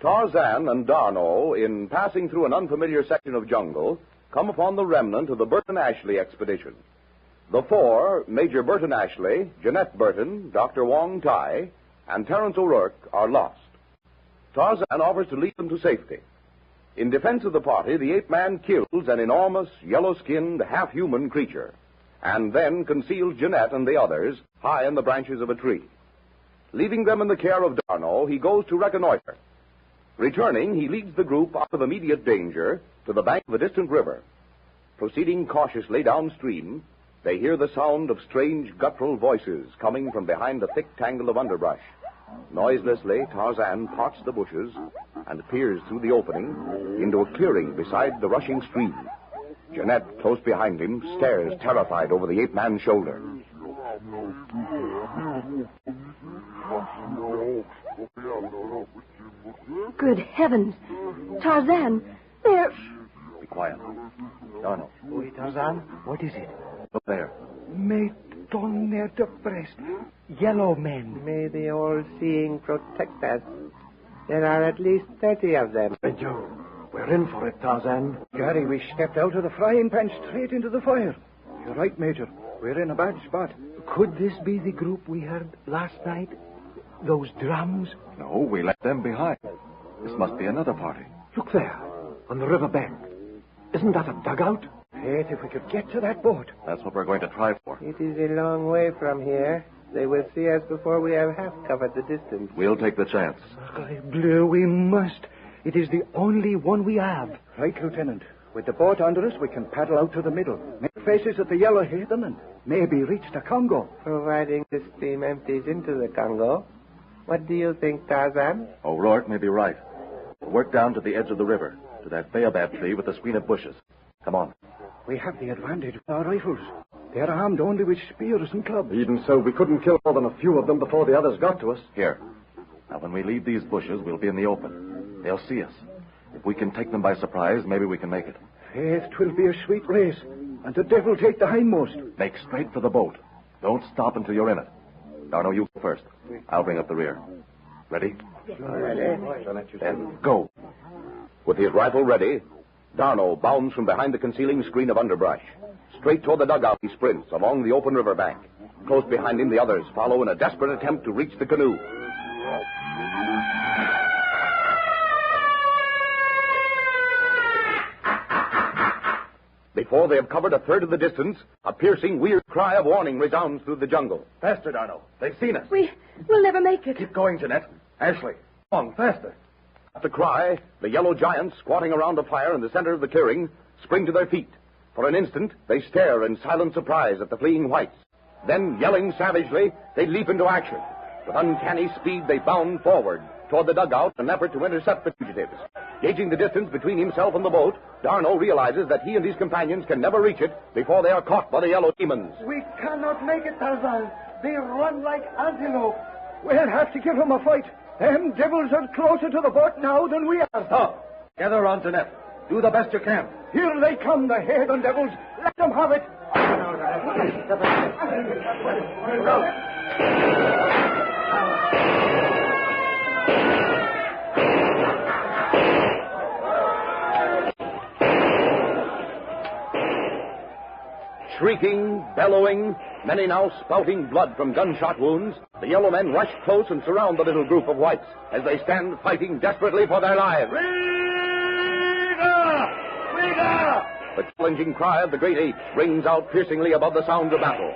Tarzan and D'Arnot, in passing through an unfamiliar section of jungle, come upon the remnant of the Burton-Ashleigh Expedition. The four, Major Burton-Ashleigh, Jeanette Burton, Dr. Wong Tai, and Terence O'Rourke, are lost. Tarzan offers to lead them to safety. In defense of the party, the ape-man kills an enormous, yellow-skinned, half-human creature, and then conceals Jeanette and the others high in the branches of a tree. Leaving them in the care of D'Arnot, he goes to reconnoiter. Returning, he leads the group out of immediate danger to the bank of a distant river. Proceeding cautiously downstream, they hear the sound of strange guttural voices coming from behind a thick tangle of underbrush. Noiselessly, Tarzan parts the bushes and peers through the opening into a clearing beside the rushing stream. Jeanette, close behind him, stares terrified over the ape-man's shoulder. Good heavens! Tarzan, there... Be quiet. D'Arnot. Oui, Tarzan, what is it? Look there. Mais tonnerre de breast. Yellow men. May the all-seeing protect us. There are at least 30 of them. By Jove, we're in for it, Tarzan. Gary, we stepped out of the frying pan straight into the fire. You're right, Major. We're in a bad spot. Could this be the group we heard last night? Those drums? No, we left them behind. This must be another party. Look there, on the river bank. Isn't that a dugout? Fate, if we could get to that boat. That's what we're going to try for. It is a long way from here. They will see us before we have half covered the distance. We'll take the chance. Bleu, we must. It is the only one we have. Right, Lieutenant. With the boat under us, we can paddle out to the middle, make faces at the yellow heathen, and maybe reach the Congo. Providing the stream empties into the Congo. What do you think, Tarzan? O'Rourke may be right. We'll work down to the edge of the river, to that baobab tree with the screen of bushes. Come on. We have the advantage with our rifles. They're armed only with spears and clubs. Even so, we couldn't kill more than a few of them before the others got to us. Here. Now, when we leave these bushes, we'll be in the open. They'll see us. If we can take them by surprise, maybe we can make it. Faith, 'twill be a sweet race, and the devil take the hindmost. Make straight for the boat. Don't stop until you're in it. D'Arnot, you go first. I'll bring up the rear. Ready? Then go. With his rifle ready, D'Arnot bounds from behind the concealing screen of underbrush. Straight toward the dugout he sprints along the open river bank. Close behind him, the others follow in a desperate attempt to reach the canoe. Before they have covered a third of the distance, a piercing, weird cry of warning resounds through the jungle. Faster, D'Arnot. They've seen us. We'll never make it. Keep going, Jeanette. Ashley, come on, faster. At the cry, the yellow giants squatting around a fire in the center of the clearing spring to their feet. For an instant, they stare in silent surprise at the fleeing whites. Then, yelling savagely, they leap into action. With uncanny speed, they bound forward toward the dugout in an effort to intercept the fugitives. Gauging the distance between himself and the boat, D'Arnot realizes that he and his companions can never reach it before they are caught by the yellow demons. We cannot make it, Tarzan. They run like antelope. We'll have to give them a fight. Them devils are closer to the boat now than we are. Stop. Gather around, Jeanette. Do the best you can. Here they come, the heathen devils. Let them have it. Shrieking, bellowing, many now spouting blood from gunshot wounds, the yellow men rush close and surround the little group of whites as they stand fighting desperately for their lives. The challenging cry of the great ape rings out piercingly above the sounds of battle.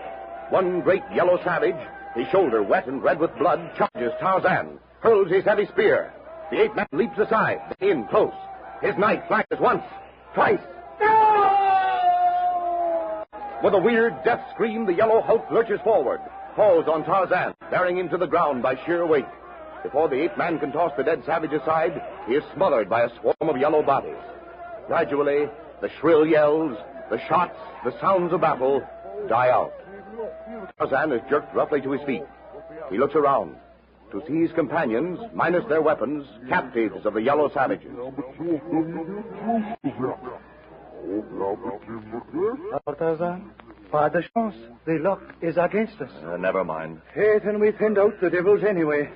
One great yellow savage, his shoulder wet and red with blood, charges Tarzan, hurls his heavy spear. The ape man leaps aside, in close. His knife flashes once, twice. With a weird death scream, the yellow hulk lurches forward, falls on Tarzan, bearing him to the ground by sheer weight. Before the ape man can toss the dead savage aside, he is smothered by a swarm of yellow bodies. Gradually, the shrill yells, the shots, the sounds of battle die out. Tarzan is jerked roughly to his feet. He looks around to see his companions, minus their weapons, captives of the yellow savages. Tarzan, pas de chance. The luck is against us. Never mind. Hey, then we thinned out the devils anyway.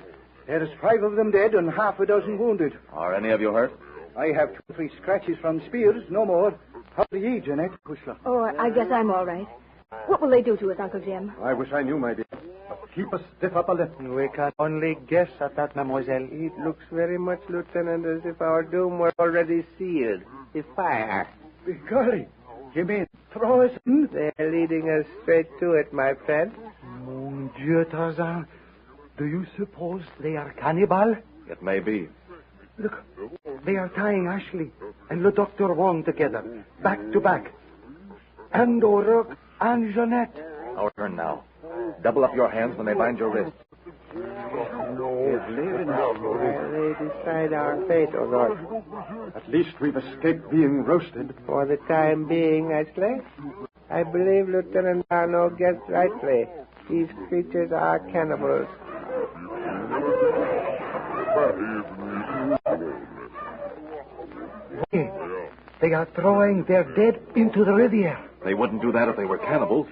There's 5 of them dead and half a dozen wounded. Are any of you hurt? I have 2 or 3 scratches from spears, no more. How are ye, Jeanette? Cushla? Oh, I guess I'm all right. What will they do to us, Uncle Jim? I wish I knew, my dear. But keep us stiff upper lip. We can only guess at that, mademoiselle. It looks very much, Lieutenant, as if our doom were already sealed. The fire. Golly, you mean throw us in? They're leading us straight to it, my friend. Mon Dieu, Tarzan. Do you suppose they are cannibal? It may be. Look, they are tying Ashley and the Dr. Wong together, back to back. And O'Rourke and Jeanette. Our turn now. Double up your hands when they bind your wrists. They decide our fate, O'Rourke. At least we've escaped being roasted. For the time being, Ashley, I believe Lieutenant Arnold guessed rightly. These creatures are cannibals. They are throwing their dead into the riviera. They wouldn't do that if they were cannibals.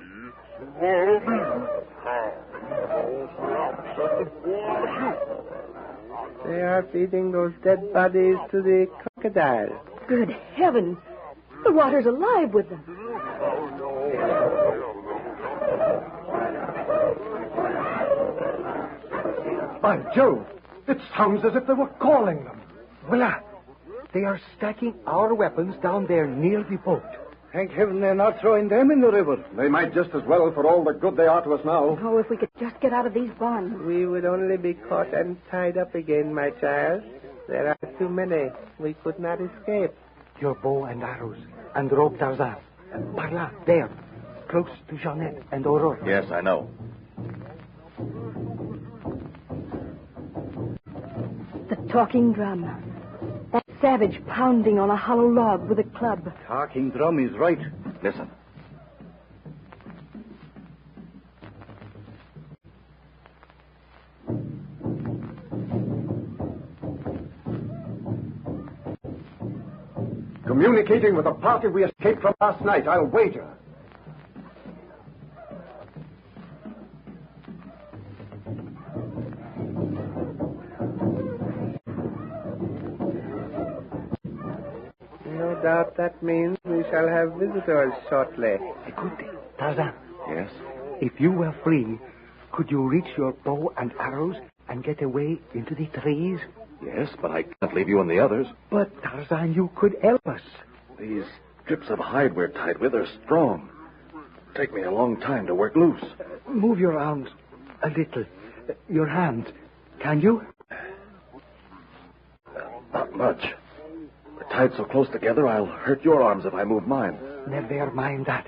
They are feeding those dead bodies to the crocodile. Good heavens. The water's alive with them. By Jove, it sounds as if they were calling them. Voila! They are stacking our weapons down there near the boat. Thank heaven they're not throwing them in the river. They might just as well for all the good they are to us now. Oh, if we could just get out of these bonds. We would only be caught and tied up again, my child. There are too many. We could not escape. Your bow and arrows and rope, Tarzan. Par là, there, close to Jeanette and Aurora. Yes, I know. The talking drum. That savage pounding on a hollow log with a club. Talking drum is right. Listen. Communicating with the party we escaped from last night, I'll wager. No doubt that means we shall have visitors shortly. Good. Tarzan, Yes? if you were free, could you reach your bow and arrows and get away into the trees? Yes, but I can't leave you and the others. But, Tarzan, you could help us. These strips of hide we're tied with are strong. It'll take me a long time to work loose. Move your arms a little. Your hands. Can you? Not much. We're tied so close together, I'll hurt your arms if I move mine. Never mind that.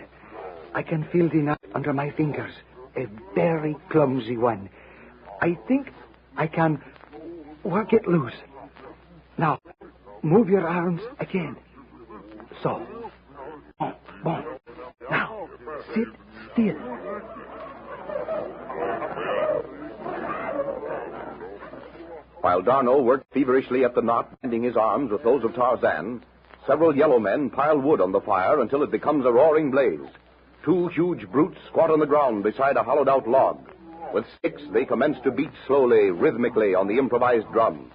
I can feel the knot under my fingers. A very clumsy one. I think I can work it loose. Now, move your arms again. So. Bon. Now, sit still. While Darno worked feverishly at the knot, bending his arms with those of Tarzan, several yellow men pile wood on the fire until it becomes a roaring blaze. 2 huge brutes squat on the ground beside a hollowed-out log. With sticks, they commence to beat slowly, rhythmically on the improvised drum.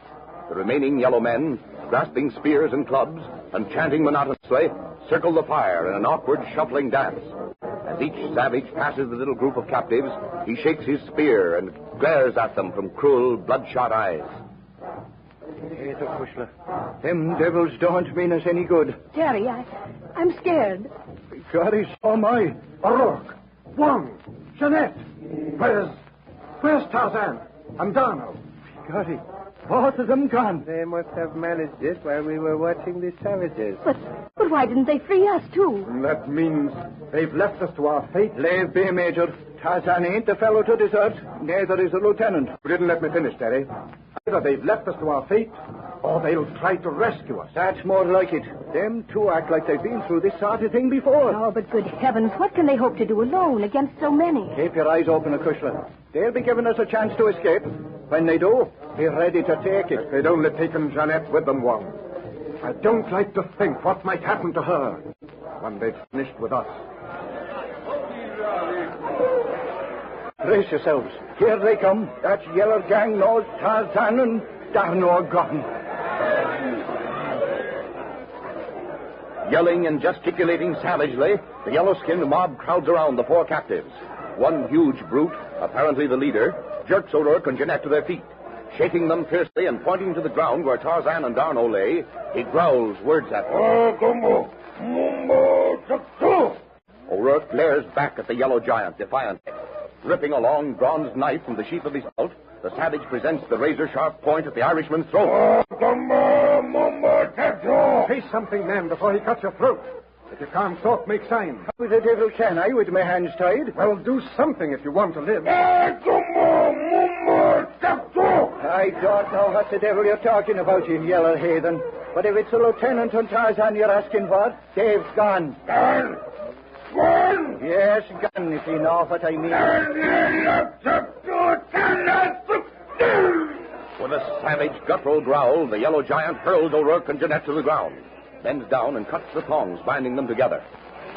The remaining yellow men, grasping spears and clubs and chanting monotonously, circle the fire in an awkward, shuffling dance. As each savage passes the little group of captives, he shakes his spear and glares at them from cruel, bloodshot eyes. Hey, Kushla. Them devils don't mean us any good. Terry, I'm scared. Golly, so am I. O'Rourke, Wong, Jeanette. Where's Tarzan and Darno? Golly, both of them gone. They must have managed it while we were watching the savages. But why didn't they free us, too? That means they've left us to our fate. Leave be, Major. Tarzan ain't the fellow to desert. Neither is the lieutenant. You didn't let me finish, Terry. Either they've left us to our fate, or they'll try to rescue us. That's more like it. Them two act like they've been through this sort of thing before. Oh, but good heavens, what can they hope to do alone against so many? Keep your eyes open, Kushla. They'll be giving us a chance to escape. When they do, be ready to take it. If they'd only taken Jeanette with them, Wong. I don't like to think what might happen to her when they've finished with us. Brace yourselves. Here they come. That yellow gang knows Tarzan and D'Arnaud are gone. Yelling and gesticulating savagely, the yellow-skinned mob crowds around the four captives. One huge brute, apparently the leader, jerks O'Rourke and Jeanette to their feet. Shaking them fiercely and pointing to the ground where Tarzan and D'Arnaud lay, he growls words at them. O'Rourke glares back at the yellow giant defiantly. Ripping a long bronze knife from the sheath of his belt, the savage presents the razor-sharp point at the Irishman's throat. Say something, man, before he cuts your throat. If you can't talk, make signs. How the devil can I with my hands tied? Well, do something if you want to live. I don't know what the devil you're talking about, you yellow heathen. But if it's a lieutenant on Tarzan you're asking for, Dave's gone. Gone? Gone? Yes, gone, if you know what I mean. With a savage, guttural growl, the yellow giant hurls O'Rourke and Jeanette to the ground, bends down and cuts the thongs binding them together.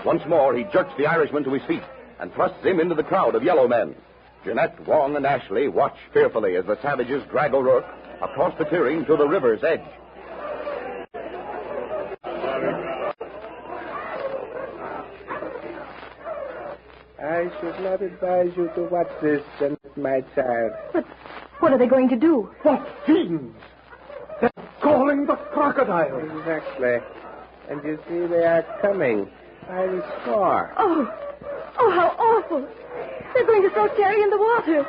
Once more, he jerks the Irishman to his feet and thrusts him into the crowd of yellow men. Jeanette, Wong, and Ashley watch fearfully as the savages drag O'Rourke across the clearing to the river's edge. I should not advise you to watch this, my child. But what are they going to do? What fiends! They're calling the crocodile. Exactly. And you see they are coming. Fires of Tohr. Oh, how awful. They're going to throw Terry in the water.